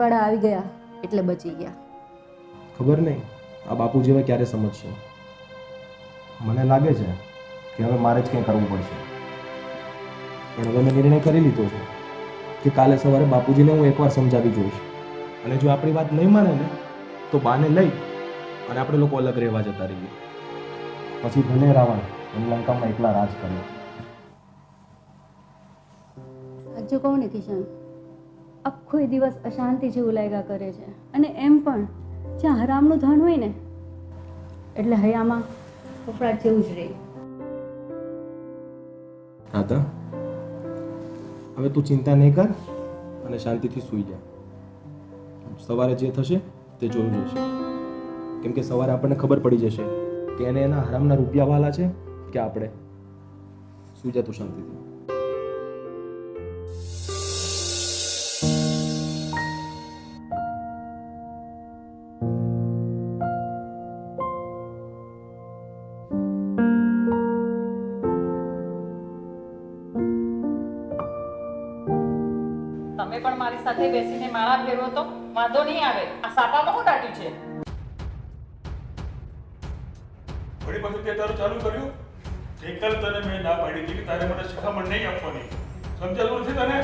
વાળા આવી ગયા એટલે બચી ગયા. ખબર નહીં આ બાપુ જેવા ક્યારે સમજશે. મને લાગે છે કે હવે મારે જ કંઈ કરવું પડશે. પણ હવે મેં નિર્ણય કરી લીધો છે કે કાલે સવારે બાપુજીને હું એકવાર સમજાવી જોઈશ. અને જો આપણી વાત નહીં માને ને તો બાને લઈ અને આપણે લોકો અલગ રહેવા જતા રહીએ. પછી ભલે રાવણ એની લંકામાં એકલા રાજ કરે. સાચું કહું ને કિશન, આખો દિવસ અશાંતિ જેવું લાગ્યા કરે છે. અને એમ પણ જ્યાં હરામનું ધન હોય ને એટલે હયામાં ફફડાટ જેવું જ રહે. રાધા, હવે તું ચિંતા નહીં કર અને શાંતિથી સૂઈ જા. સવારે જે થશે તે જોયું જશે. કેમ કે સવારે આપણને ખબર પડી જશે કે એને એના હરામના રૂપિયા વાલા છે કે આપણે. સૂઈ જા તું શાંતિથી. તમે પણ મારી સાથે બેસીને માળા ફેરવો તો વાંધો નહીં આવે. આ સાપામાં શું દાટ્યું છે? વળી પાછું તે તારું ચાલુ કર્યું. એકલ તને મેં ના પાડી હતી કે તારે મને શિખામણ નહીં આપવાની. સમજાતું નથી તને?